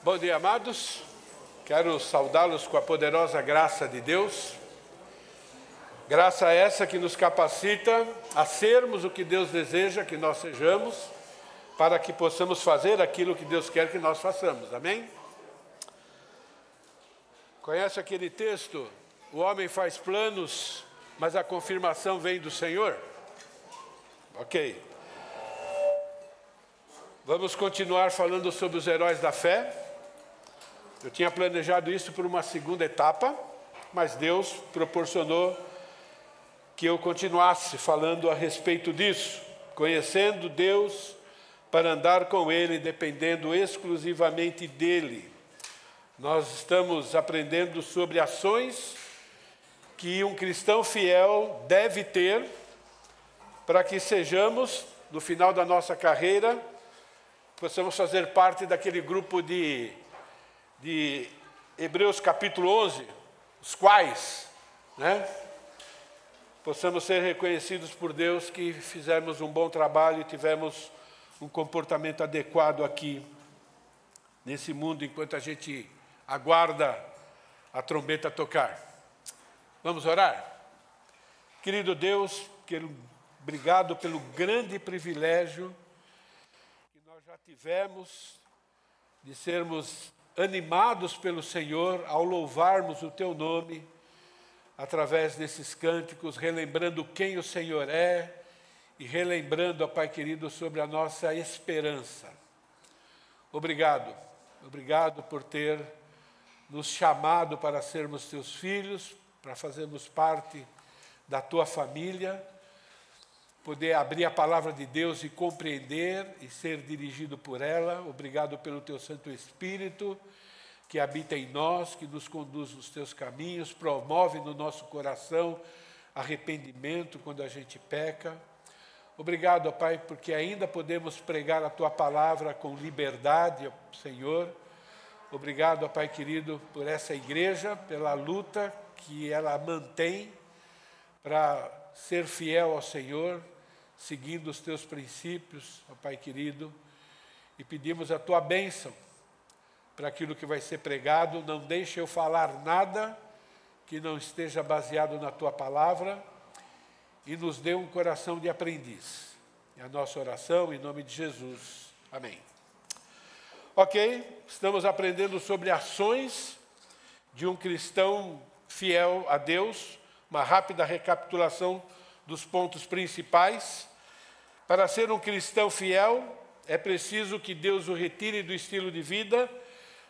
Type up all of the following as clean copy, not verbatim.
Bom dia, amados. Quero saudá-los com a poderosa graça de Deus. Graça essa que nos capacita a sermos o que Deus deseja que nós sejamos, para que possamos fazer aquilo que Deus quer que nós façamos. Amém? Conhece aquele texto? O homem faz planos, mas a confirmação vem do Senhor? Ok. Vamos continuar falando sobre os heróis da fé. Eu tinha planejado isso por uma segunda etapa, mas Deus proporcionou que eu continuasse falando a respeito disso, conhecendo Deus para andar com Ele, dependendo exclusivamente dEle. Nós estamos aprendendo sobre ações que um cristão fiel deve ter para que sejamos, no final da nossa carreira, possamos fazer parte daquele grupo de Hebreus capítulo 11, os quais, possamos ser reconhecidos por Deus que fizemos um bom trabalho e tivemos um comportamento adequado aqui, nesse mundo, enquanto a gente aguarda a trombeta tocar. Vamos orar? Querido Deus, obrigado pelo grande privilégio que nós já tivemos de sermos animados pelo Senhor ao louvarmos o Teu nome, através desses cânticos, relembrando quem o Senhor é e relembrando, ó Pai querido, sobre a nossa esperança. Obrigado por ter nos chamado para sermos Teus filhos, para fazermos parte da Tua família, poder abrir a palavra de Deus e compreender e ser dirigido por ela. Obrigado pelo Teu Santo Espírito, que habita em nós, que nos conduz nos Teus caminhos, promove no nosso coração arrependimento quando a gente peca. Obrigado, ó Pai, porque ainda podemos pregar a Tua palavra com liberdade, ó Senhor. Obrigado, ó Pai querido, por essa igreja, pela luta que ela mantém para ser fiel ao Senhor, seguindo os Teus princípios, ó Pai querido, e pedimos a Tua bênção para aquilo que vai ser pregado. Não deixe eu falar nada que não esteja baseado na Tua palavra, e nos dê um coração de aprendiz. É a nossa oração em nome de Jesus. Amém. Ok, estamos aprendendo sobre ações de um cristão fiel a Deus. Uma rápida recapitulação dos pontos principais. Para ser um cristão fiel, é preciso que Deus o retire do estilo de vida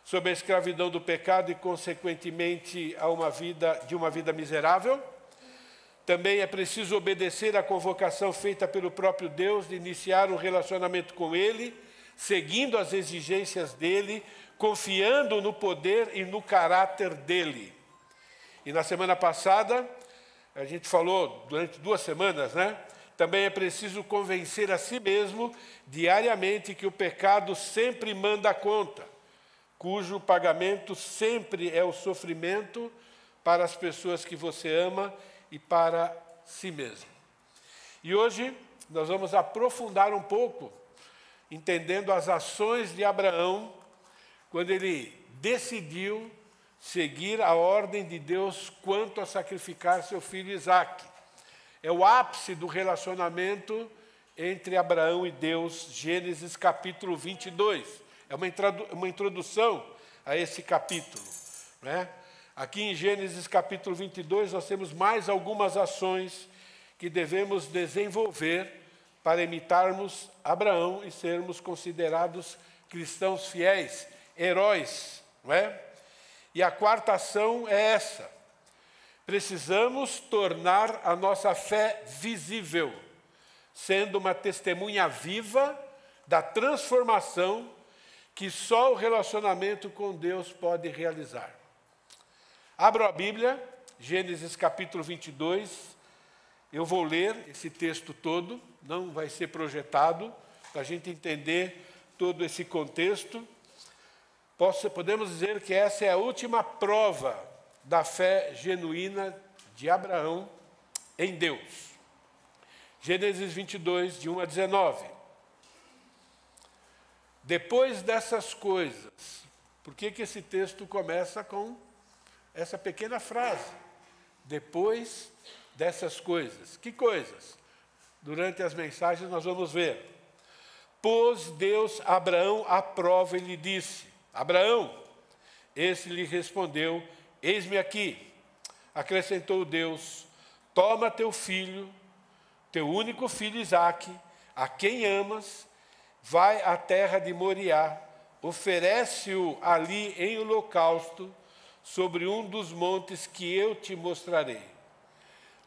sob a escravidão do pecado e, consequentemente, de uma vida miserável. Também é preciso obedecer à convocação feita pelo próprio Deus de iniciar um relacionamento com Ele, seguindo as exigências dEle, confiando no poder e no caráter dEle. E na semana passada, a gente falou durante 2 semanas, Também é preciso convencer a si mesmo diariamente que o pecado sempre manda conta, cujo pagamento sempre é o sofrimento para as pessoas que você ama e para si mesmo. E hoje nós vamos aprofundar um pouco, entendendo as ações de Abraão, quando ele decidiu seguir a ordem de Deus quanto a sacrificar seu filho Isaque. É o ápice do relacionamento entre Abraão e Deus, Gênesis capítulo 22. É uma introdução a esse capítulo. Aqui em Gênesis capítulo 22 nós temos mais algumas ações que devemos desenvolver para imitarmos Abraão e sermos considerados cristãos fiéis, heróis. E a quarta ação é essa: precisamos tornar a nossa fé visível, sendo uma testemunha viva da transformação que só o relacionamento com Deus pode realizar. Abra a Bíblia, Gênesis capítulo 22, eu vou ler esse texto todo, não vai ser projetado, para a gente entender todo esse contexto. Podemos dizer que essa é a última prova da fé genuína de Abraão em Deus. Gênesis 22, de 1 a 19. Depois dessas coisas, Por que esse texto começa com essa pequena frase? Depois dessas coisas. Que coisas? Durante as mensagens nós vamos ver. Pôs Deus Abraão à prova e lhe disse: Abraão. Esse lhe respondeu: eis-me aqui. Acrescentou Deus: toma teu filho, teu único filho Isaque, a quem amas, vai à terra de Moriá, oferece-o ali em holocausto, sobre um dos montes que eu te mostrarei.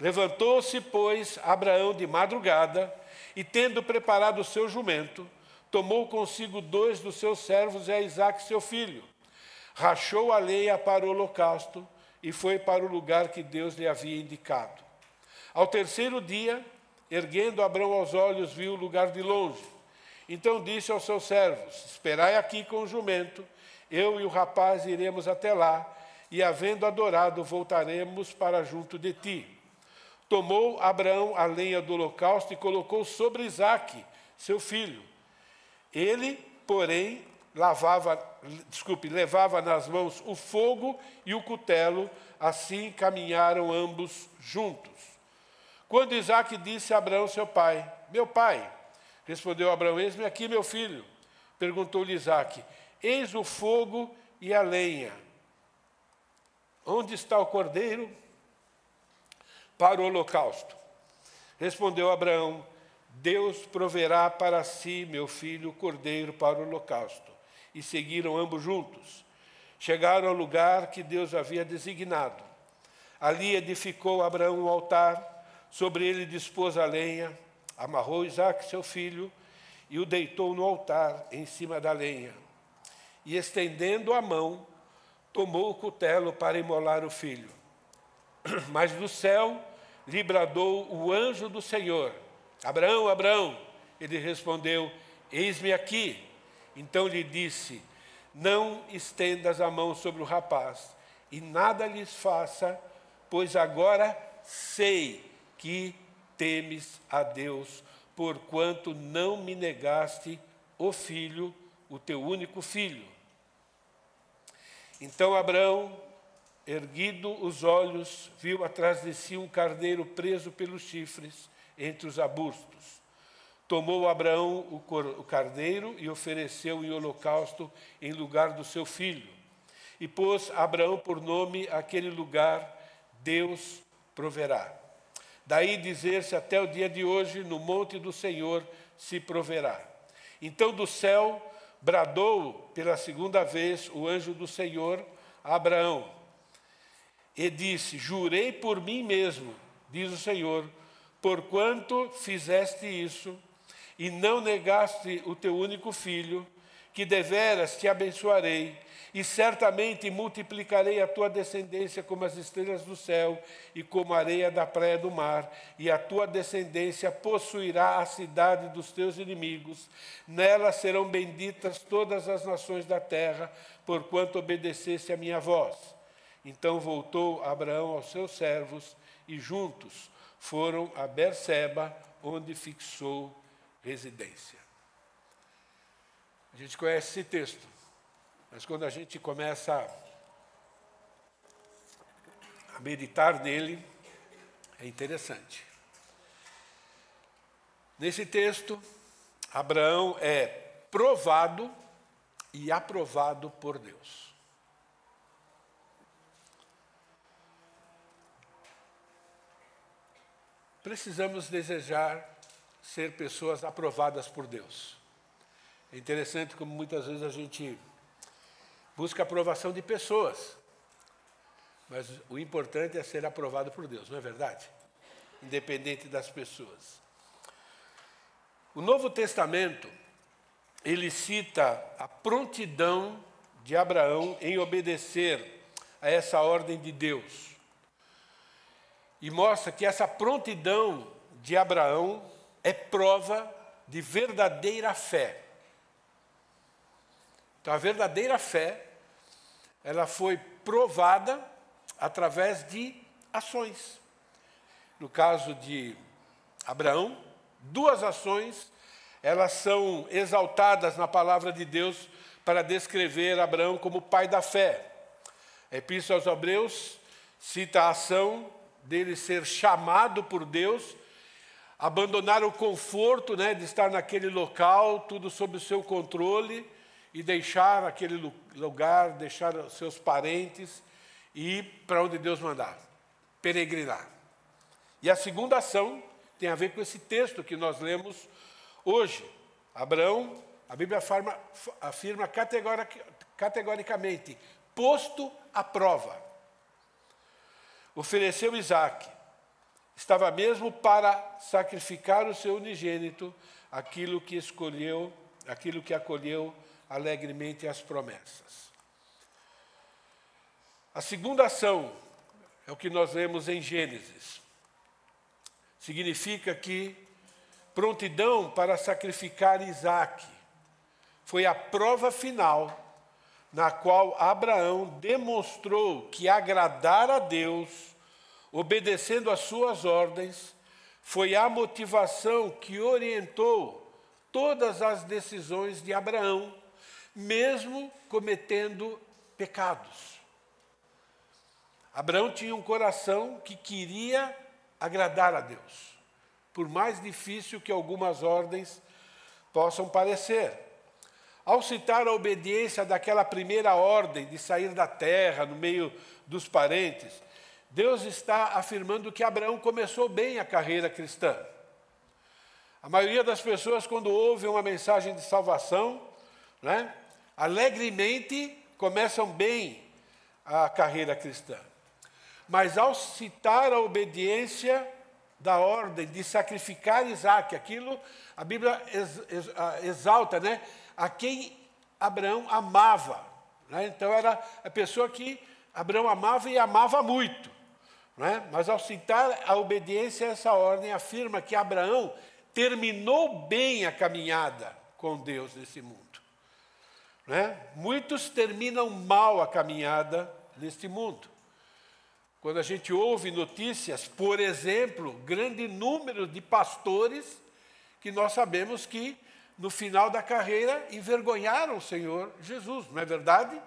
Levantou-se, pois, Abraão de madrugada, e tendo preparado o seu jumento, tomou consigo 2 dos seus servos e a Isaque seu filho, rachou a lenha para o holocausto e foi para o lugar que Deus lhe havia indicado. Ao terceiro dia, erguendo Abraão aos olhos, viu o lugar de longe. Então disse aos seus servos: esperai aqui com o jumento, eu e o rapaz iremos até lá, e havendo adorado, voltaremos para junto de ti. Tomou Abraão a lenha do holocausto e colocou sobre Isaque, seu filho. Ele, porém, levava nas mãos o fogo e o cutelo, assim caminharam ambos juntos. Quando Isaque disse a Abraão, seu pai: meu pai, respondeu Abraão: eis-me aqui, meu filho. Perguntou-lhe Isaque: eis o fogo e a lenha. Onde está o cordeiro para o holocausto? Respondeu Abraão: Deus proverá para si, meu filho, o cordeiro para o holocausto. E seguiram ambos juntos. Chegaram ao lugar que Deus havia designado. Ali edificou Abraão um altar, sobre ele dispôs a lenha, amarrou Isaque, seu filho, e o deitou no altar, em cima da lenha. E estendendo a mão, tomou o cutelo para imolar o filho. Mas do céu lhe bradou o anjo do Senhor: Abraão, Abraão. Ele respondeu: eis-me aqui. Então lhe disse: não estendas a mão sobre o rapaz, e nada lhes faça, pois agora sei que temes a Deus, porquanto não me negaste o filho, o teu único filho. Então Abraão, erguido os olhos, viu atrás de si um carneiro preso pelos chifres entre os arbustos. Tomou Abraão o carneiro e ofereceu em holocausto em lugar do seu filho. E pôs Abraão por nome aquele lugar: Deus proverá. Daí dizer-se até o dia de hoje: no monte do Senhor se proverá. Então do céu bradou pela segunda vez o anjo do Senhor a Abraão e disse: jurei por mim mesmo, diz o Senhor, porquanto fizeste isso e não negaste o teu único filho, que deveras te abençoarei, e certamente multiplicarei a tua descendência como as estrelas do céu e como a areia da praia do mar, e a tua descendência possuirá a cidade dos teus inimigos. Nela serão benditas todas as nações da terra, porquanto obedeceste a minha voz. Então voltou Abraão aos seus servos, e juntos foram a Berseba, onde fixou residência. A gente conhece esse texto, mas quando a gente começa a meditar nele, é interessante. Nesse texto, Abraão é provado e aprovado por Deus. Precisamos desejar ser pessoas aprovadas por Deus. É interessante como muitas vezes a gente busca a aprovação de pessoas, mas o importante é ser aprovado por Deus, não é verdade? Independente das pessoas. O Novo Testamento, ele cita a prontidão de Abraão em obedecer a essa ordem de Deus. E mostra que essa prontidão de Abraão é prova de verdadeira fé. Então, a verdadeira fé, ela foi provada através de ações. No caso de Abraão, 2 ações, elas são exaltadas na palavra de Deus para descrever Abraão como pai da fé. A Epístola aos Hebreus cita a ação dele ser chamado por Deus, abandonar o conforto, de estar naquele local, tudo sob o seu controle, e deixar aquele lugar, deixar os seus parentes e ir para onde Deus mandar, peregrinar. E a segunda ação tem a ver com esse texto que nós lemos hoje. Abraão, a Bíblia afirma categoricamente, posto à prova. Ofereceu Isaque. Estava mesmo para sacrificar o seu unigênito, aquilo que acolheu alegremente as promessas. A segunda ação é o que nós lemos em Gênesis. Significa que prontidão para sacrificar Isaque foi a prova final na qual Abraão demonstrou que agradar a Deus, obedecendo às suas ordens, foi a motivação que orientou todas as decisões de Abraão, mesmo cometendo pecados. Abraão tinha um coração que queria agradar a Deus, por mais difícil que algumas ordens possam parecer. Ao citar a obediência daquela primeira ordem de sair da terra, no meio dos parentes, Deus está afirmando que Abraão começou bem a carreira cristã. A maioria das pessoas, quando ouve uma mensagem de salvação, alegremente começam bem a carreira cristã. Mas ao citar a obediência da ordem de sacrificar Isaque, aquilo a Bíblia exalta, a quem Abraão amava. Então era a pessoa que Abraão amava e amava muito. Mas ao citar a obediência a essa ordem, afirma que Abraão terminou bem a caminhada com Deus nesse mundo. Muitos terminam mal a caminhada neste mundo. Quando a gente ouve notícias, por exemplo, grande número de pastores que nós sabemos que no final da carreira envergonharam o Senhor Jesus, não é verdade?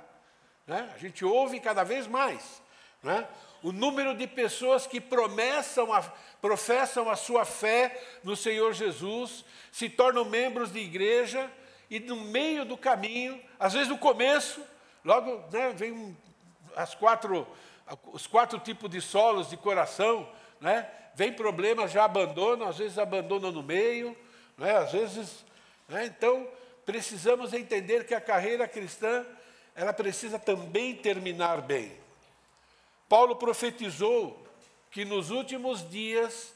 A gente ouve cada vez mais. O número de pessoas que professam a sua fé no Senhor Jesus, se tornam membros de igreja e no meio do caminho, às vezes no começo, logo vem os quatro tipos de solos de coração, vem problemas, já abandonam, às vezes abandonam no meio, às vezes... Então, precisamos entender que a carreira cristã, ela precisa também terminar bem. Paulo profetizou que nos últimos dias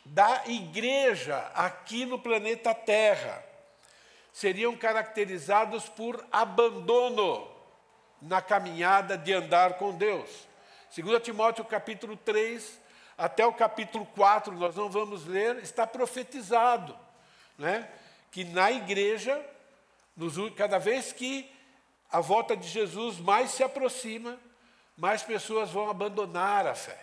da igreja aqui no planeta Terra seriam caracterizados por abandono na caminhada de andar com Deus. 2 Timóteo capítulo 3 até o capítulo 4, nós não vamos ler, está profetizado, que na igreja, cada vez que a volta de Jesus mais se aproxima, mais pessoas vão abandonar a fé.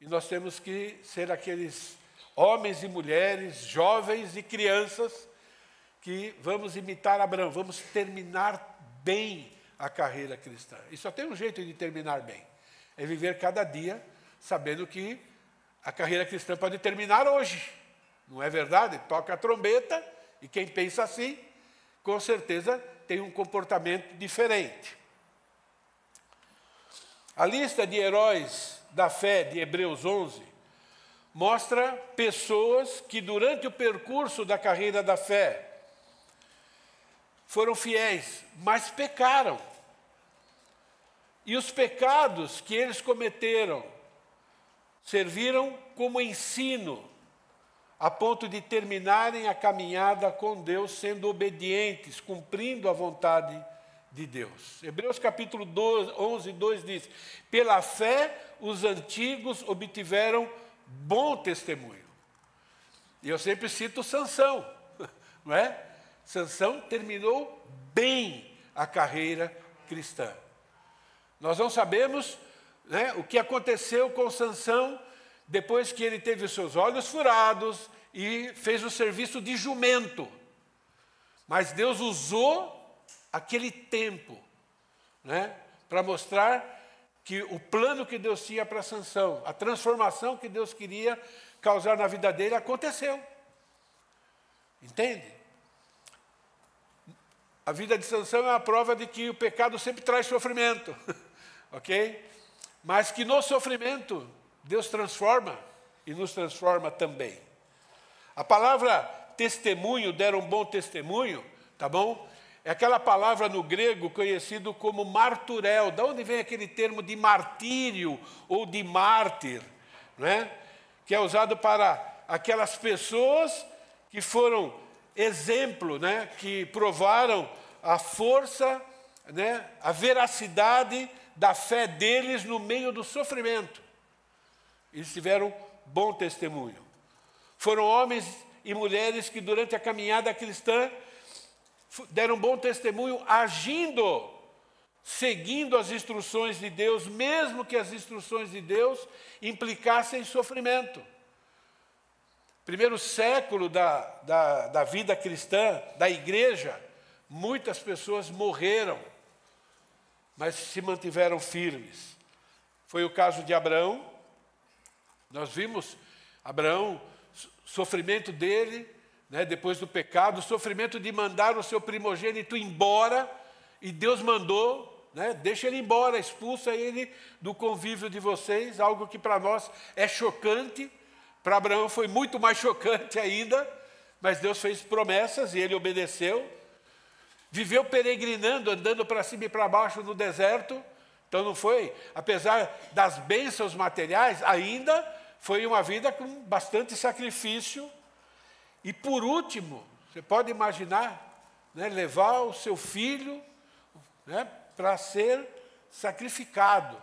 E nós temos que ser aqueles homens e mulheres, jovens e crianças, que vamos imitar Abraão, vamos terminar bem a carreira cristã. E só tem um jeito de terminar bem, é viver cada dia sabendo que a carreira cristã pode terminar hoje. Não é verdade? Toca a trombeta e quem pensa assim, com certeza tem um comportamento diferente. A lista de heróis da fé de Hebreus 11 mostra pessoas que durante o percurso da carreira da fé foram fiéis, mas pecaram. E os pecados que eles cometeram serviram como ensino, a ponto de terminarem a caminhada com Deus sendo obedientes, cumprindo a vontade de Deus. Hebreus capítulo 11, 2 diz: pela fé os antigos obtiveram bom testemunho. E eu sempre cito Sansão, não é? Sansão terminou bem a carreira cristã. Nós não sabemos, o que aconteceu com Sansão depois que ele teve os seus olhos furados e fez o serviço de jumento. Mas Deus usou aquele tempo, né, para mostrar que o plano que Deus tinha para Sansão, a transformação que Deus queria causar na vida dele, aconteceu. Entende? A vida de Sansão é uma prova de que o pecado sempre traz sofrimento, ok? Mas que no sofrimento Deus transforma e nos transforma também. A palavra testemunho, deram um bom testemunho, tá bom? É aquela palavra no grego conhecido como marturel. Da onde vem aquele termo de martírio ou de mártir, né? Que é usado para aquelas pessoas que foram exemplo, né? Que provaram a força, né? A veracidade da fé deles no meio do sofrimento. Eles tiveram bom testemunho. Foram homens e mulheres que durante a caminhada cristã deram bom testemunho agindo, seguindo as instruções de Deus, mesmo que as instruções de Deus implicassem sofrimento. Primeiro século da vida cristã, da igreja, muitas pessoas morreram, mas se mantiveram firmes. Foi o caso de Abraão. Nós vimos Abraão, sofrimento dele, né, depois do pecado, o sofrimento de mandar o seu primogênito embora, e Deus mandou, né, deixa ele embora, expulsa ele do convívio de vocês, algo que para nós é chocante, para Abraão foi muito mais chocante ainda, mas Deus fez promessas e ele obedeceu. Viveu peregrinando, andando para cima e para baixo no deserto, então não foi, apesar das bênçãos materiais, ainda foi uma vida com bastante sacrifício. E por último, você pode imaginar, né, levar o seu filho, né, para ser sacrificado.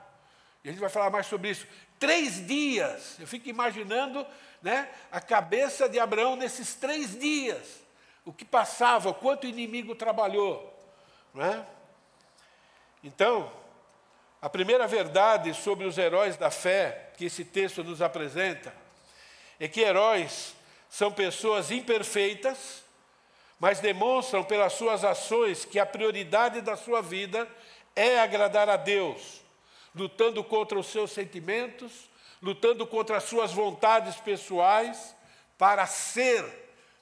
E a gente vai falar mais sobre isso. 3 dias, eu fico imaginando, né, a cabeça de Abraão nesses 3 dias. O que passava, o quanto o inimigo trabalhou. Né? Então, a primeira verdade sobre os heróis da fé que esse texto nos apresenta é que heróis são pessoas imperfeitas, mas demonstram pelas suas ações que a prioridade da sua vida é agradar a Deus, lutando contra os seus sentimentos, lutando contra as suas vontades pessoais, para ser,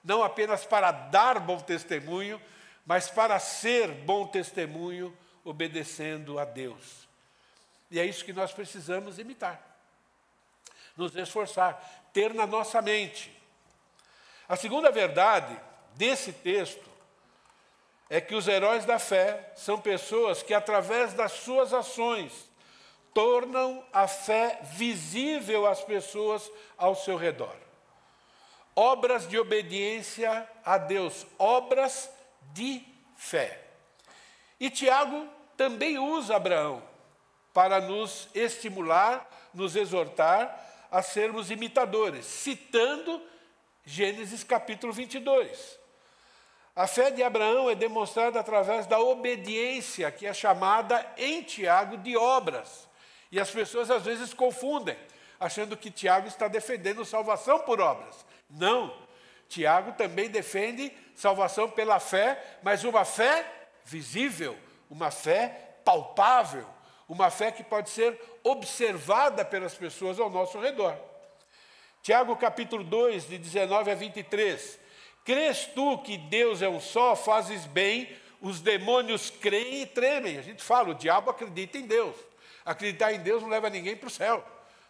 não apenas para dar bom testemunho, mas para ser bom testemunho, obedecendo a Deus. E é isso que nós precisamos imitar, nos esforçar, ter na nossa mente. A segunda verdade desse texto é que os heróis da fé são pessoas que, através das suas ações, tornam a fé visível às pessoas ao seu redor. Obras de obediência a Deus, obras de fé. E Tiago também usa Abraão para nos estimular, nos exortar a sermos imitadores, citando Gênesis capítulo 22. A fé de Abraão é demonstrada através da obediência, que é chamada em Tiago de obras. E as pessoas às vezes confundem, achando que Tiago está defendendo salvação por obras. Não, Tiago também defende salvação pela fé, mas uma fé visível, uma fé palpável, uma fé que pode ser observada pelas pessoas ao nosso redor. Tiago capítulo 2, de 19 a 23. Crês tu que Deus é um só, fazes bem, os demônios creem e tremem. A gente fala, o diabo acredita em Deus. Acreditar em Deus não leva ninguém para o céu,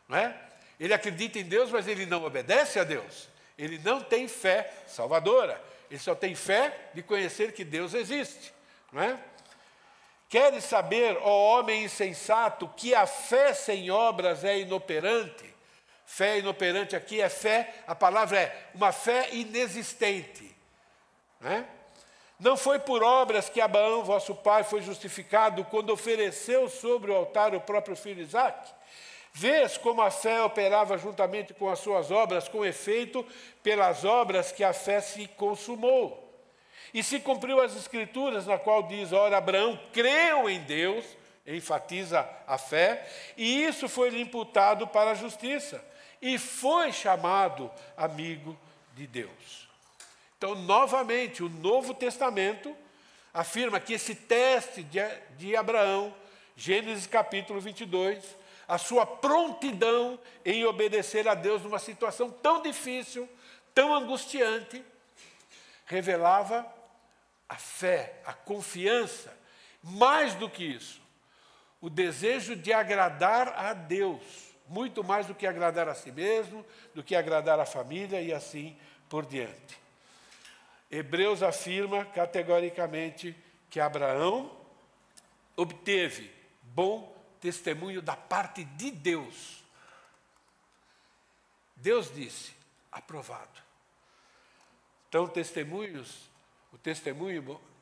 não é? Ele acredita em Deus, mas ele não obedece a Deus. Ele não tem fé salvadora. Ele só tem fé de conhecer que Deus existe, não é? Queres saber, ó homem insensato, que a fé sem obras é inoperante? Fé inoperante aqui é fé, a palavra é uma fé inexistente. Né? Não foi por obras que Abraão, vosso pai, foi justificado quando ofereceu sobre o altar o próprio filho Isaque? Vês como a fé operava juntamente com as suas obras, com efeito, pelas obras que a fé se consumou. E se cumpriu as Escrituras, na qual diz, ora, Abraão creu em Deus, enfatiza a fé, e isso foi-lhe imputado para a justiça. E foi chamado amigo de Deus. Então, novamente, o Novo Testamento afirma que esse teste de Abraão, Gênesis capítulo 22, a sua prontidão em obedecer a Deus numa situação tão difícil, tão angustiante, revelava a fé, a confiança, mais do que isso, o desejo de agradar a Deus, muito mais do que agradar a si mesmo, do que agradar a família e assim por diante. Hebreus afirma categoricamente que Abraão obteve bom testemunho da parte de Deus. Deus disse, aprovado. Então, o testemunho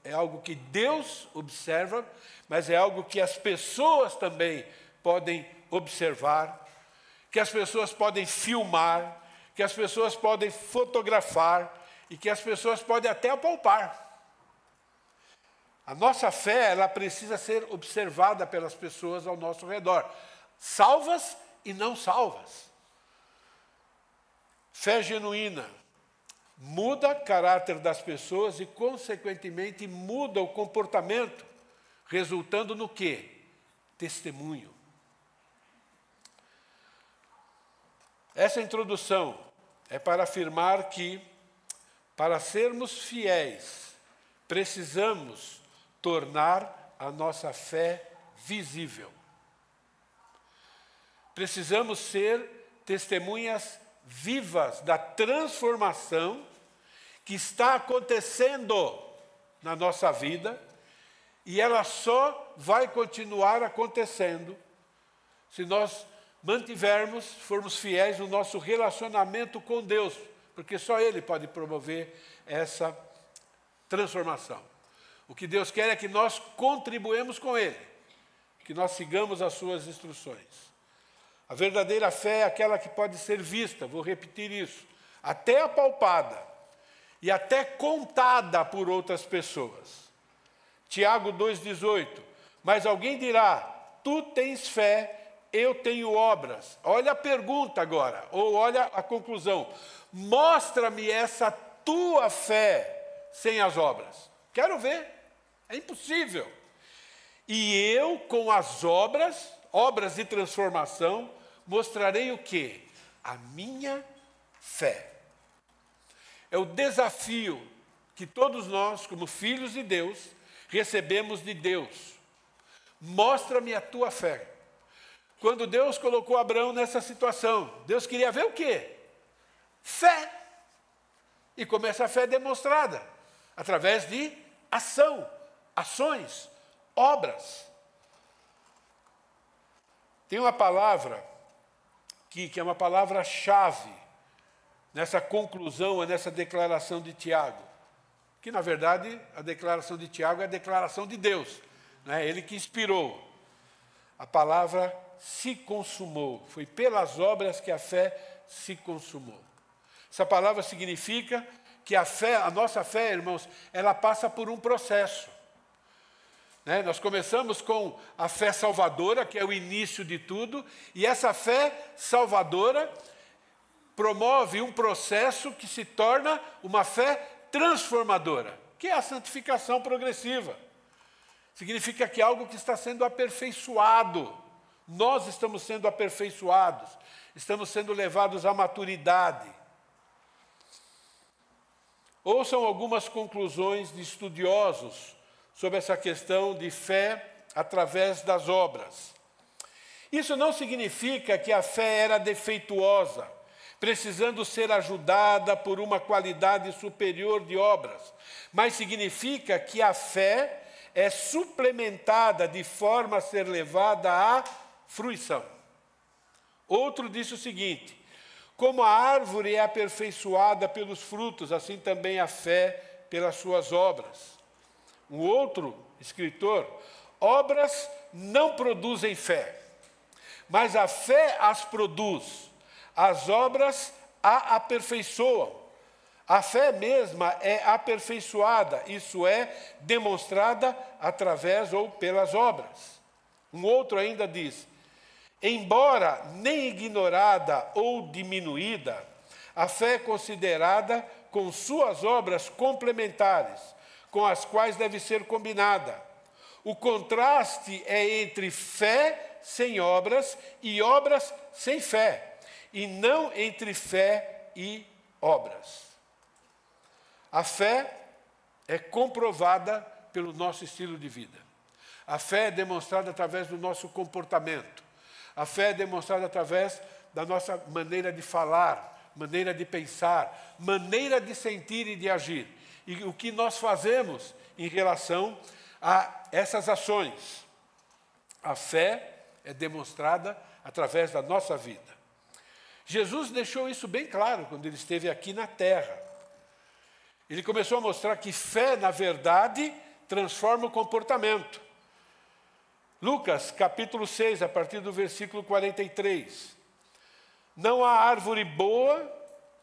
é algo que Deus observa, mas é algo que as pessoas também podem observar, que as pessoas podem filmar, que as pessoas podem fotografar e que as pessoas podem até apalpar. A nossa fé, ela precisa ser observada pelas pessoas ao nosso redor, salvas e não salvas. Fé genuína muda o caráter das pessoas e, consequentemente, muda o comportamento, resultando no quê? Testemunho. Essa introdução é para afirmar que, para sermos fiéis, precisamos tornar a nossa fé visível. Precisamos ser testemunhas vivas da transformação que está acontecendo na nossa vida, e ela só vai continuar acontecendo se nós formos fiéis no nosso relacionamento com Deus, porque só Ele pode promover essa transformação. O que Deus quer é que nós contribuamos com Ele, que nós sigamos as suas instruções. A verdadeira fé é aquela que pode ser vista, vou repetir isso, até apalpada e até contada por outras pessoas. Tiago 2,18, mas alguém dirá, tu tens fé, eu tenho obras. Olha a pergunta agora, ou olha a conclusão. Mostra-me essa tua fé sem as obras. Quero ver. É impossível. E eu, com as obras de transformação, mostrarei o quê? A minha fé. É o desafio que todos nós, como filhos de Deus, recebemos de Deus. Mostra-me a tua fé. Quando Deus colocou Abraão nessa situação, Deus queria ver o quê? Fé. E como essa fé é demonstrada? Através de ação, ações, obras. Tem uma palavra que é uma palavra-chave nessa conclusão, nessa declaração de Tiago. Que, na verdade, a declaração de Tiago é a declaração de Deus. Né? Ele que inspirou. A palavra se consumou. Foi pelas obras que a fé se consumou. Essa palavra significa que a nossa fé, irmãos, ela passa por um processo. Né? Nós começamos com a fé salvadora, que é o início de tudo, e essa fé salvadora promove um processo que se torna uma fé transformadora, que é a santificação progressiva. Significa que é algo que está sendo aperfeiçoado. Nós estamos sendo aperfeiçoados, estamos sendo levados à maturidade. Ouçam algumas conclusões de estudiosos sobre essa questão de fé através das obras. Isso não significa que a fé era defeituosa, precisando ser ajudada por uma qualidade superior de obras, mas significa que a fé é suplementada de forma a ser levada à fruição. Outro disse o seguinte: como a árvore é aperfeiçoada pelos frutos, assim também a fé pelas suas obras. Um outro escritor: obras não produzem fé, mas a fé as produz, as obras a aperfeiçoam. A fé mesma é aperfeiçoada, isso é, demonstrada através ou pelas obras. Um outro ainda diz: embora nem ignorada ou diminuída, a fé é considerada com suas obras complementares, com as quais deve ser combinada. O contraste é entre fé sem obras e obras sem fé, e não entre fé e obras. A fé é comprovada pelo nosso estilo de vida. A fé é demonstrada através do nosso comportamento. A fé é demonstrada através da nossa maneira de falar, maneira de pensar, maneira de sentir e de agir. E o que nós fazemos em relação a essas ações. A fé é demonstrada através da nossa vida. Jesus deixou isso bem claro quando ele esteve aqui na terra. Ele começou a mostrar que fé, na verdade, transforma o comportamento. Lucas, capítulo 6, a partir do versículo 43. Não há árvore boa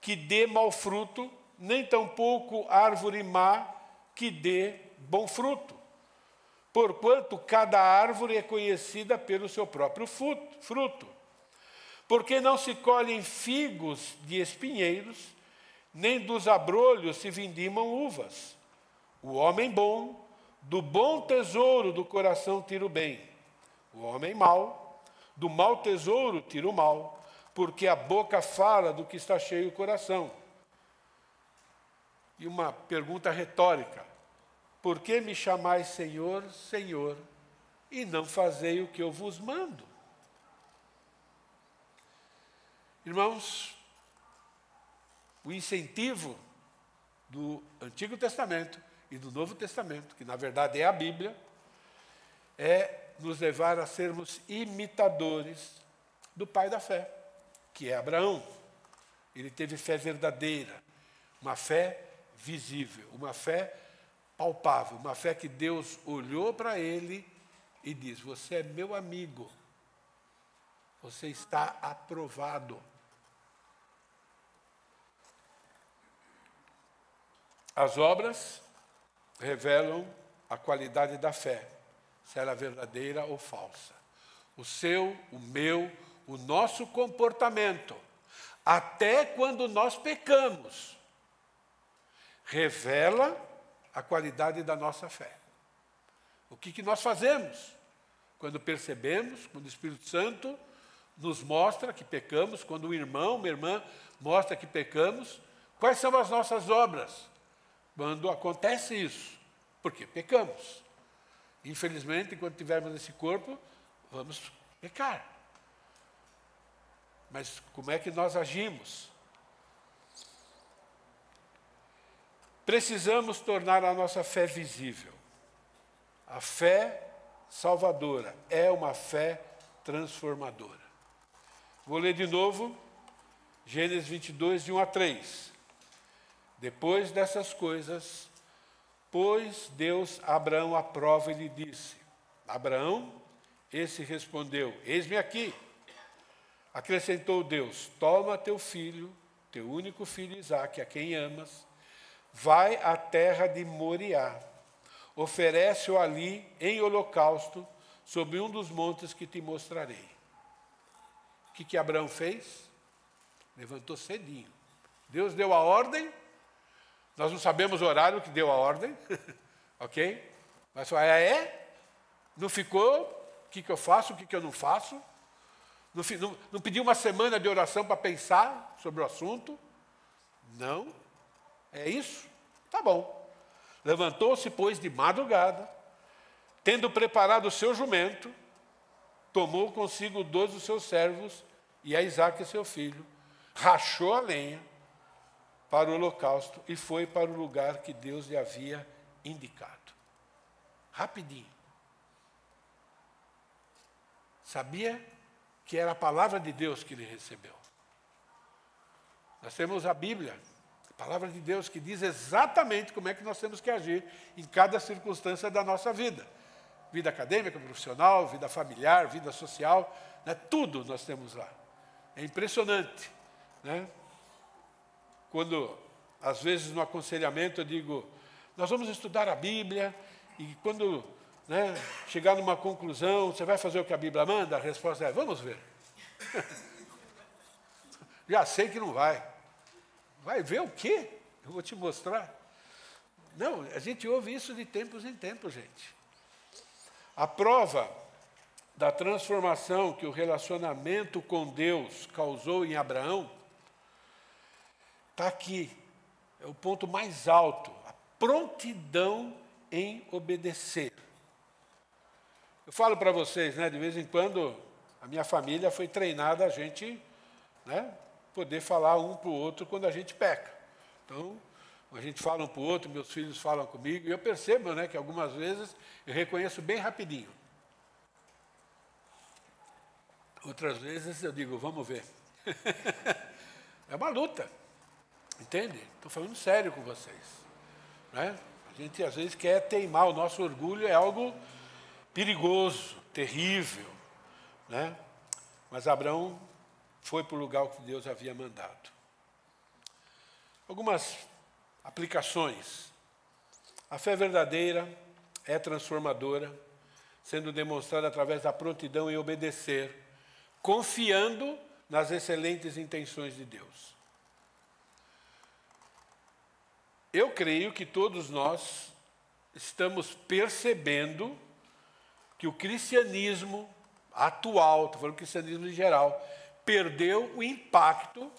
que dê mau fruto, nem tampouco árvore má que dê bom fruto. Porquanto cada árvore é conhecida pelo seu próprio fruto. Porque não se colhem figos de espinheiros, nem dos abrolhos se vindimam uvas. O homem bom, do bom tesouro do coração tira o bem. O homem mau, do mau tesouro tira o mal, porque a boca fala do que está cheio o coração. E uma pergunta retórica. Por que me chamais Senhor, Senhor, e não fazei o que eu vos mando? Irmãos, o incentivo do Antigo Testamento e do Novo Testamento, que na verdade é a Bíblia, é nos levar a sermos imitadores do pai da fé, que é Abraão. Ele teve fé verdadeira, uma fé visível, uma fé palpável, uma fé que Deus olhou para ele e diz: você é meu amigo, você está aprovado. As obras revelam a qualidade da fé, se ela é verdadeira ou falsa. O seu, o meu, o nosso comportamento, até quando nós pecamos, revela a qualidade da nossa fé. O que nós fazemos quando percebemos, quando o Espírito Santo nos mostra que pecamos, quando um irmão, uma irmã mostra que pecamos, quais são as nossas obras? Quando acontece isso, porque pecamos. Infelizmente, enquanto tivermos esse corpo, vamos pecar. Mas como é que nós agimos? Precisamos tornar a nossa fé visível. A fé salvadora é uma fé transformadora. Vou ler de novo, Gênesis 22, de 1 a 3. Depois dessas coisas, pôs Deus a Abraão à prova e lhe disse: Abraão, esse respondeu: eis-me aqui. Acrescentou Deus: toma teu filho, teu único filho Isaque, a quem amas, vai à terra de Moriá, oferece-o ali em holocausto, sobre um dos montes que te mostrarei. O que Abraão fez? Levantou cedinho. Deus deu a ordem, nós não sabemos o horário que deu a ordem, ok? Mas só não ficou, o que eu faço, o que eu não faço, não pediu uma semana de oração para pensar sobre o assunto, não, é isso, tá bom. Levantou-se, pois, de madrugada, tendo preparado o seu jumento, tomou consigo 12 dos seus servos e a Isaque, seu filho, rachou a lenha para o holocausto e foi para o lugar que Deus lhe havia indicado. Rapidinho. Sabia que era a palavra de Deus que ele recebeu. Nós temos a Bíblia, a palavra de Deus, que diz exatamente como é que nós temos que agir em cada circunstância da nossa vida. Vida acadêmica, profissional, vida familiar, vida social, né? Tudo nós temos lá. É impressionante, né? Quando, às vezes, no aconselhamento eu digo, nós vamos estudar a Bíblia, e quando chegar numa conclusão, você vai fazer o que a Bíblia manda? A resposta é, vamos ver. Já sei que não vai. Vai ver o quê? Eu vou te mostrar. Não, a gente ouve isso de tempos em tempos, gente. A prova da transformação que o relacionamento com Deus causou em Abraão está aqui. É o ponto mais alto, a prontidão em obedecer. Eu falo para vocês, né, de vez em quando, a minha família foi treinada a gente, né, poder falar um para o outro quando a gente peca. Então, a gente fala um para o outro, meus filhos falam comigo, e eu percebo, né, que algumas vezes eu reconheço bem rapidinho. Outras vezes eu digo, vamos ver. É uma luta, entende? Estou falando sério com vocês. Né? A gente às vezes quer teimar, o nosso orgulho é algo perigoso, terrível. Né? Mas Abraão foi para o lugar que Deus havia mandado. Algumas aplicações. A fé verdadeira é transformadora, sendo demonstrada através da prontidão em obedecer, confiando nas excelentes intenções de Deus. Eu creio que todos nós estamos percebendo que o cristianismo atual, estou falando cristianismo em geral, perdeu o impacto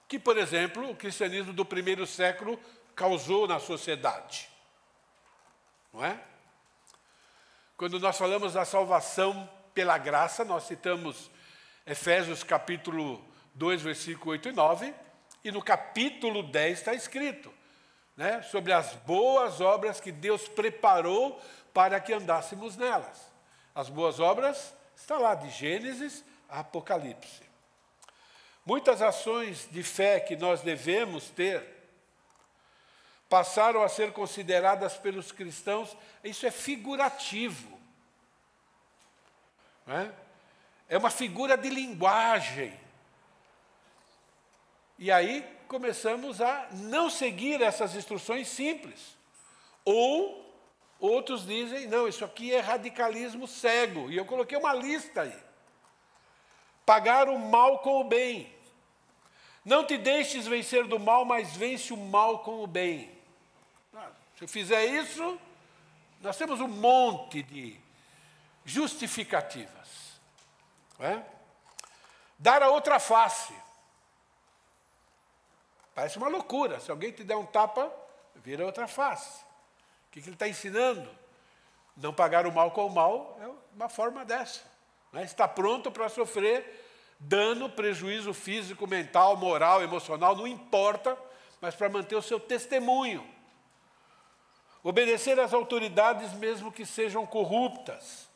que, por exemplo, o cristianismo do primeiro século causou na sociedade. Não é? Quando nós falamos da salvação pela graça, nós citamos Efésios capítulo 2, versículo 8 e 9, e no capítulo 10 está escrito, né, sobre as boas obras que Deus preparou para que andássemos nelas. As boas obras está lá, de Gênesis a Apocalipse. Muitas ações de fé que nós devemos ter passaram a ser consideradas pelos cristãos, isso é figurativo. Não é? É uma figura de linguagem. E aí começamos a não seguir essas instruções simples. Ou outros dizem, não, isso aqui é radicalismo cego. E eu coloquei uma lista aí. Pagar o mal com o bem. Não te deixes vencer do mal, mas vence o mal com o bem. Se eu fizer isso, nós temos um monte de justificativas. Não é? Dar a outra face. Parece uma loucura. Se alguém te der um tapa, vira outra face. O que ele está ensinando? Não pagar o mal com o mal é uma forma dessa. Né? Está pronto para sofrer dano, prejuízo físico, mental, moral, emocional, não importa, mas para manter o seu testemunho. Obedecer às autoridades, mesmo que sejam corruptas.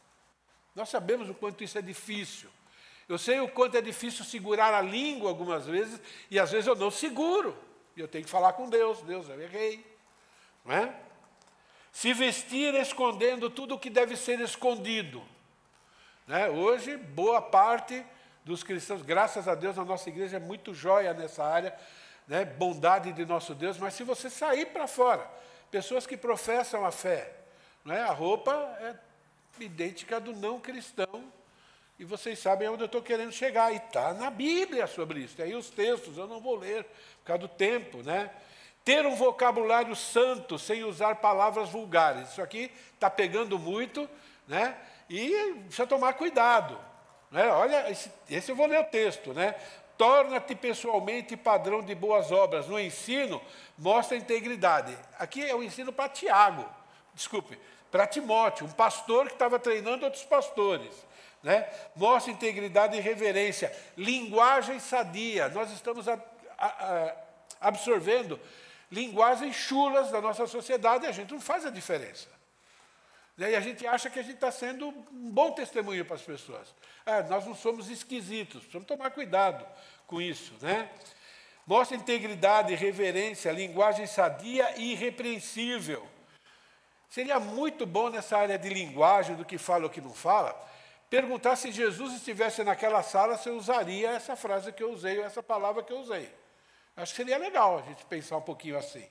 Nós sabemos o quanto isso é difícil. Eu sei o quanto é difícil segurar a língua algumas vezes, e às vezes eu não seguro. E eu tenho que falar com Deus. Deus, eu errei. Não é? Se vestir escondendo tudo o que deve ser escondido. Né? Hoje, boa parte dos cristãos, graças a Deus, a nossa igreja é muito jóia nessa área, né? Bondade de nosso Deus, mas se você sair para fora, pessoas que professam a fé, né? A roupa é idêntica do não cristão, e vocês sabem onde eu estou querendo chegar, e está na Bíblia sobre isso, tem aí os textos, eu não vou ler, por causa do tempo, né? Ter um vocabulário santo, sem usar palavras vulgares, isso aqui está pegando muito, né? E precisa tomar cuidado. Né? Olha, esse eu vou ler o texto, né? Torna-te pessoalmente padrão de boas obras. No ensino, mostra integridade. Aqui é o ensino para Tiago, desculpe, para Timóteo, um pastor que estava treinando outros pastores. Né? Mostra integridade e reverência. Linguagem sadia. Nós estamos absorvendo linguagens chulas da nossa sociedade e a gente não faz a diferença. E a gente acha que a gente está sendo um bom testemunho para as pessoas. Nós não somos esquisitos, precisamos tomar cuidado com isso. Né? Mostra integridade, reverência, linguagem sadia e irrepreensível. Seria muito bom nessa área de linguagem, do que fala ou que não fala, perguntar se Jesus estivesse naquela sala, se eu usaria essa frase que eu usei, ou essa palavra que eu usei. Acho que seria legal a gente pensar um pouquinho assim.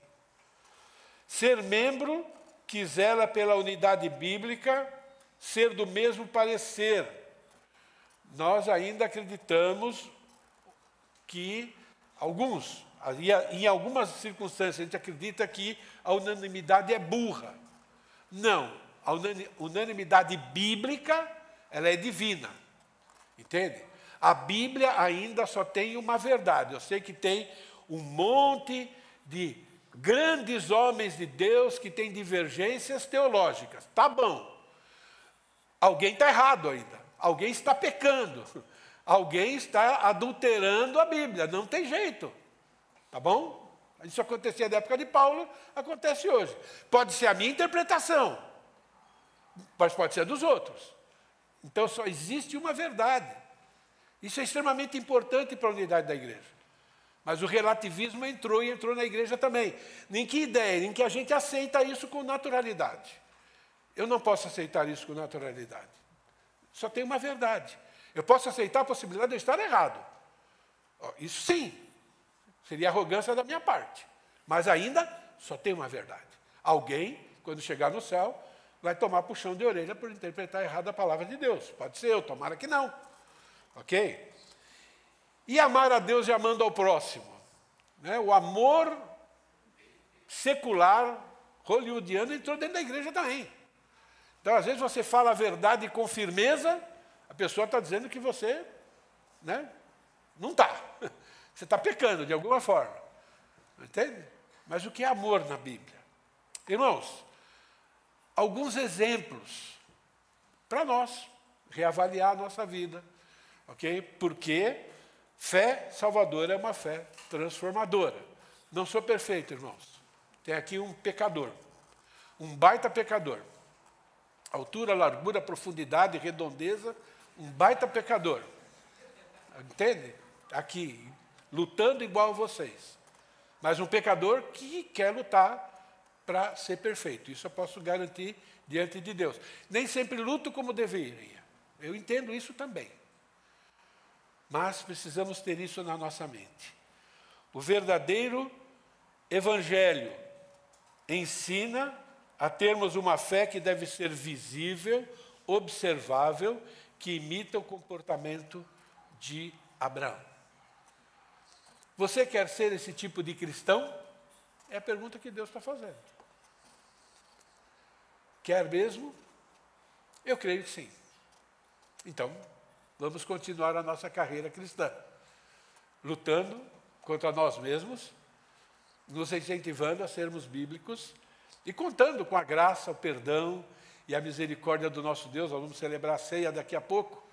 Ser membro que zela pela unidade bíblica, ser do mesmo parecer. Nós ainda acreditamos que alguns Em algumas circunstâncias, a gente acredita que a unanimidade é burra. Não. A unanimidade bíblica, ela é divina. Entende? A Bíblia ainda só tem uma verdade. Eu sei que tem um monte de grandes homens de Deus que têm divergências teológicas. Tá bom. Alguém está errado ainda. Alguém está pecando. Alguém está adulterando a Bíblia. Não tem jeito. Tá bom? Isso acontecia na época de Paulo, acontece hoje. Pode ser a minha interpretação, mas pode ser a dos outros. Então só existe uma verdade. Isso é extremamente importante para a unidade da igreja. Mas o relativismo entrou e entrou na igreja também. Nem que ideia, em que a gente aceita isso com naturalidade. Eu não posso aceitar isso com naturalidade. Só tem uma verdade. Eu posso aceitar a possibilidade de eu estar errado. Isso sim, seria arrogância da minha parte. Mas ainda só tem uma verdade. Alguém, quando chegar no céu, vai tomar puxão de orelha por interpretar errado a palavra de Deus. Pode ser eu, tomara que não. Ok? E amar a Deus e amando ao próximo. Né? O amor secular, hollywoodiano, entrou dentro da igreja também. Então, às vezes, você fala a verdade com firmeza, a pessoa está dizendo que você, né, não está. Você está pecando de alguma forma. Entende? Mas o que é amor na Bíblia? Irmãos, alguns exemplos para nós reavaliar a nossa vida. Ok? Porque fé salvadora é uma fé transformadora. Não sou perfeito, irmãos. Tem aqui um pecador. Um baita pecador. Altura, largura, profundidade, redondeza. Um baita pecador. Entende? Aqui, lutando igual a vocês. Mas um pecador que quer lutar para ser perfeito. Isso eu posso garantir diante de Deus. Nem sempre luto como deveria. Eu entendo isso também. Mas precisamos ter isso na nossa mente. O verdadeiro evangelho ensina a termos uma fé que deve ser visível, observável, que imita o comportamento de Abraão. Você quer ser esse tipo de cristão? É a pergunta que Deus está fazendo. Quer mesmo? Eu creio que sim. Então, vamos continuar a nossa carreira cristã, lutando contra nós mesmos, nos incentivando a sermos bíblicos e contando com a graça, o perdão e a misericórdia do nosso Deus. Nós vamos celebrar a ceia daqui a pouco,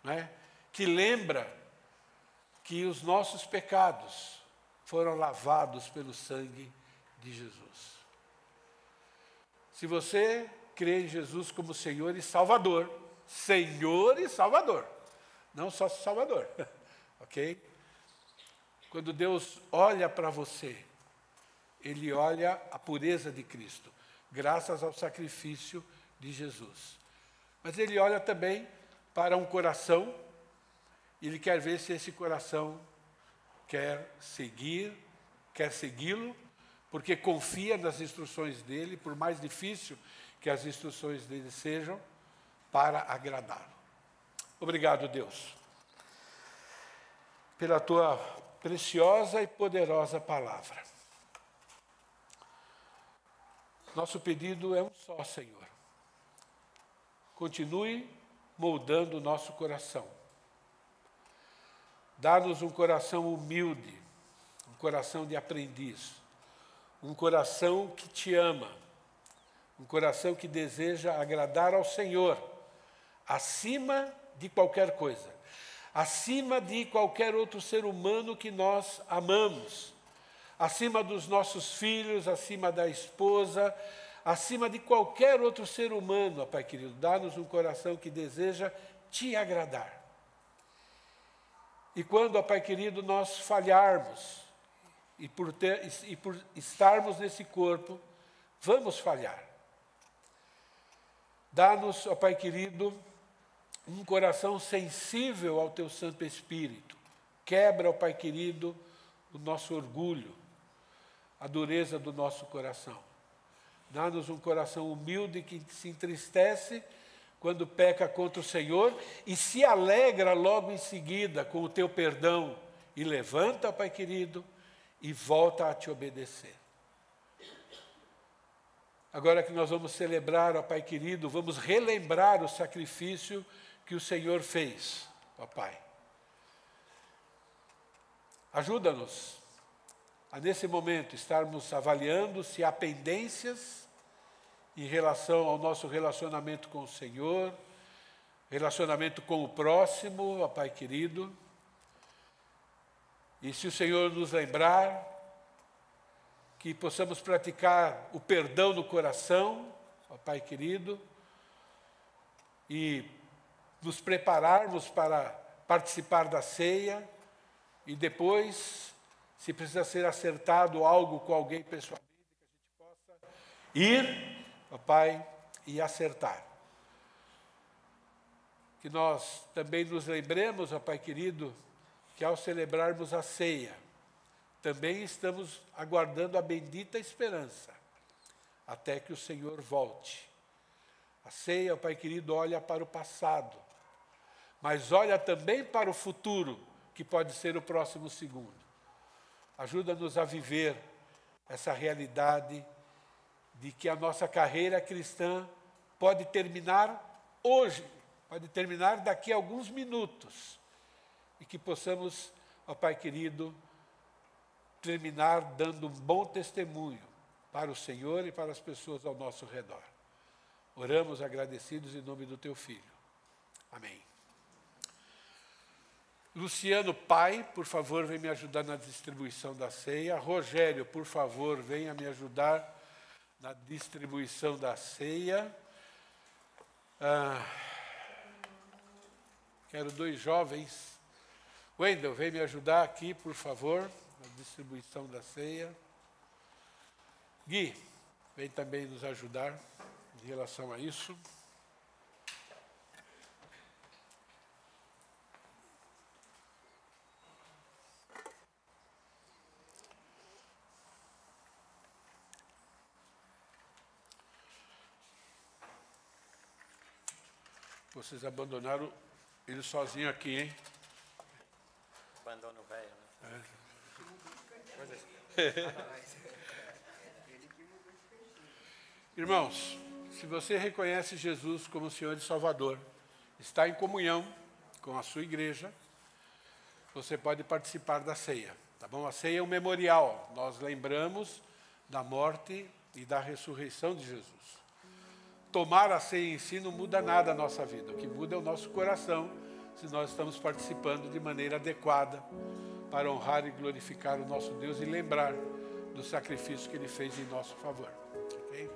né? Que lembra que os nossos pecados foram lavados pelo sangue de Jesus. Se você crê em Jesus como Senhor e Salvador, não só Salvador, ok? Quando Deus olha para você, Ele olha a pureza de Cristo, graças ao sacrifício de Jesus. Mas Ele olha também para um coração, e Ele quer ver se esse coração quer segui-lo, porque confia nas instruções dEle, por mais difícil que as instruções dEle sejam, para agradá-lo. Obrigado, Deus, pela Tua preciosa e poderosa palavra. Nosso pedido é um só, Senhor. Continue moldando o nosso coração. Dá-nos um coração humilde, um coração de aprendiz, um coração que te ama, um coração que deseja agradar ao Senhor, acima de qualquer coisa, acima de qualquer outro ser humano que nós amamos, acima dos nossos filhos, acima da esposa, acima de qualquer outro ser humano, ó Pai querido. Dá-nos um coração que deseja te agradar. E quando, ó Pai querido, nós falharmos, e por estarmos nesse corpo, vamos falhar. Dá-nos, ó Pai querido, um coração sensível ao Teu Santo Espírito. Quebra, ó Pai querido, o nosso orgulho, a dureza do nosso coração. Dá-nos um coração humilde que se entristece quando peca contra o Senhor e se alegra logo em seguida com o Teu perdão. E levanta, Pai querido, e volta a te obedecer. Agora que nós vamos celebrar, ó Pai querido, vamos relembrar o sacrifício que o Senhor fez, ó Pai. Ajuda-nos a, nesse momento, estarmos avaliando se há pendências em relação ao nosso relacionamento com o Senhor, relacionamento com o próximo, ó Pai querido. E se o Senhor nos lembrar, que possamos praticar o perdão no coração, ó Pai querido, e nos prepararmos para participar da ceia, e depois, se precisa ser acertado algo com alguém pessoalmente, que a gente possa ir, ó Pai, e acertar. Que nós também nos lembremos, ó Pai querido, que ao celebrarmos a ceia, também estamos aguardando a bendita esperança, até que o Senhor volte. A ceia, ó Pai querido, olha para o passado, mas olha também para o futuro, que pode ser o próximo segundo. Ajuda-nos a viver essa realidade de que a nossa carreira cristã pode terminar hoje, pode terminar daqui a alguns minutos, e que possamos, ó Pai querido, terminar dando um bom testemunho para o Senhor e para as pessoas ao nosso redor. Oramos agradecidos em nome do Teu Filho. Amém. Luciano, pai, por favor, vem me ajudar na distribuição da ceia. Rogério, por favor, venha me ajudar na distribuição da ceia. Quero 2 jovens. Wendel, vem me ajudar aqui, por favor, na distribuição da ceia. Gui, vem também nos ajudar em relação a isso. Vocês abandonaram ele sozinho aqui, hein? Abandono velho, né? Irmãos, se você reconhece Jesus como Senhor e Salvador, está em comunhão com a sua igreja, você pode participar da ceia, tá bom? A ceia é um memorial, nós lembramos da morte e da ressurreição de Jesus. Tomar a ceia em si não muda nada a nossa vida, o que muda é o nosso coração, se nós estamos participando de maneira adequada para honrar e glorificar o nosso Deus e lembrar do sacrifício que Ele fez em nosso favor. Ok?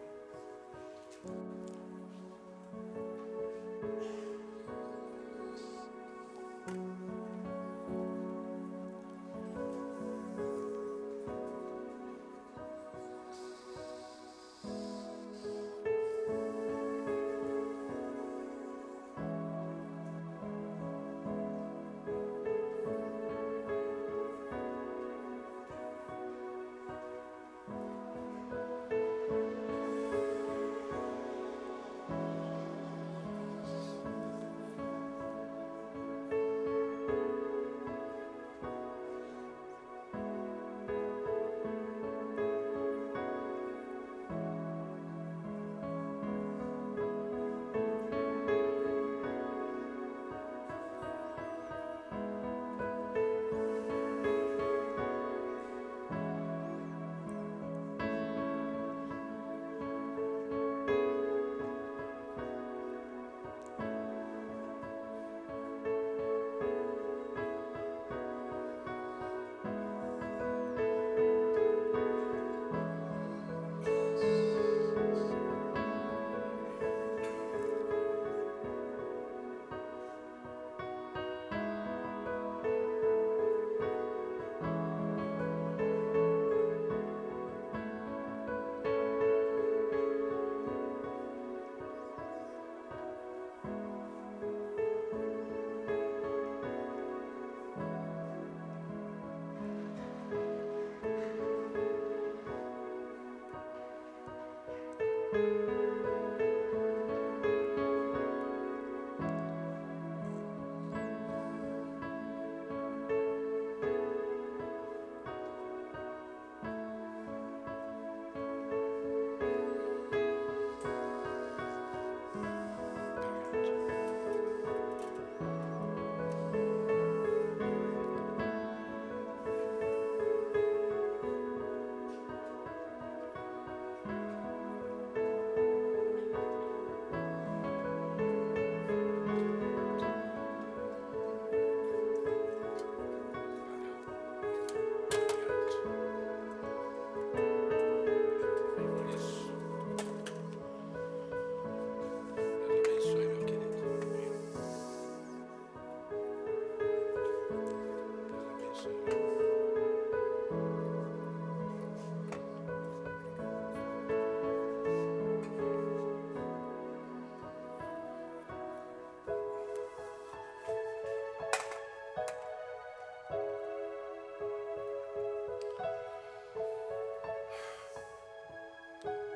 Senhor.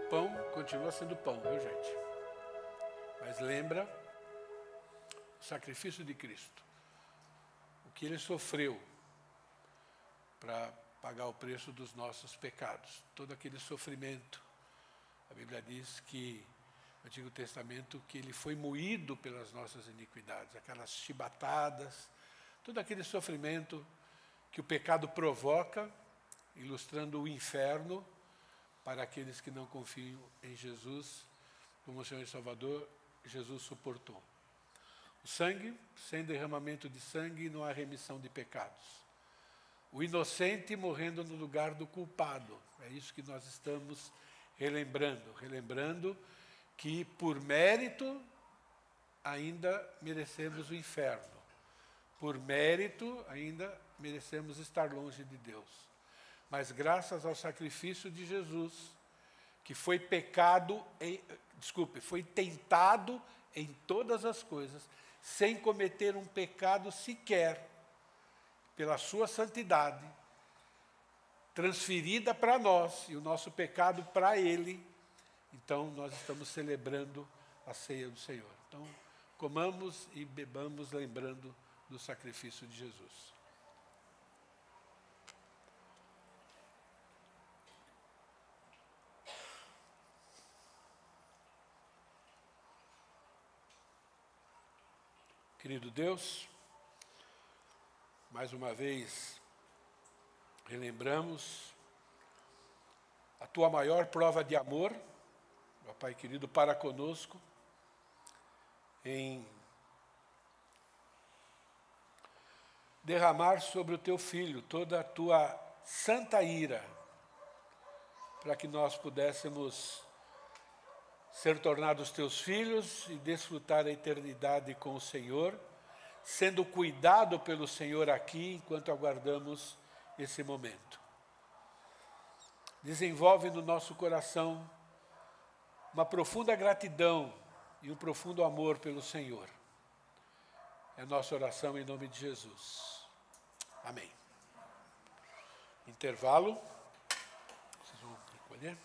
Pão continua sendo pão, viu, gente? Mas lembra o sacrifício de Cristo, o que Ele sofreu para pagar o preço dos nossos pecados, todo aquele sofrimento. A Bíblia diz que, no Antigo Testamento, que Ele foi moído pelas nossas iniquidades, aquelas chibatadas, todo aquele sofrimento que o pecado provoca, ilustrando o inferno, para aqueles que não confiam em Jesus como Senhor e Salvador. Jesus suportou. O sangue, sem derramamento de sangue, não há remissão de pecados. O inocente morrendo no lugar do culpado. É isso que nós estamos relembrando que por mérito ainda merecemos o inferno. Por mérito ainda merecemos estar longe de Deus. Mas graças ao sacrifício de Jesus, que foi foi tentado em todas as coisas, sem cometer um pecado sequer, pela sua santidade, transferida para nós, e o nosso pecado para Ele. Então, nós estamos celebrando a ceia do Senhor. Então, comamos e bebamos lembrando do sacrifício de Jesus. Querido Deus, mais uma vez relembramos a Tua maior prova de amor, ó Pai querido, para conosco, em derramar sobre o Teu Filho toda a Tua santa ira, para que nós pudéssemos ser tornados Teus filhos e desfrutar a eternidade com o Senhor, sendo cuidado pelo Senhor aqui, enquanto aguardamos esse momento. Desenvolve no nosso coração uma profunda gratidão e um profundo amor pelo Senhor. É a nossa oração em nome de Jesus. Amém. Intervalo. Vocês vão recolher?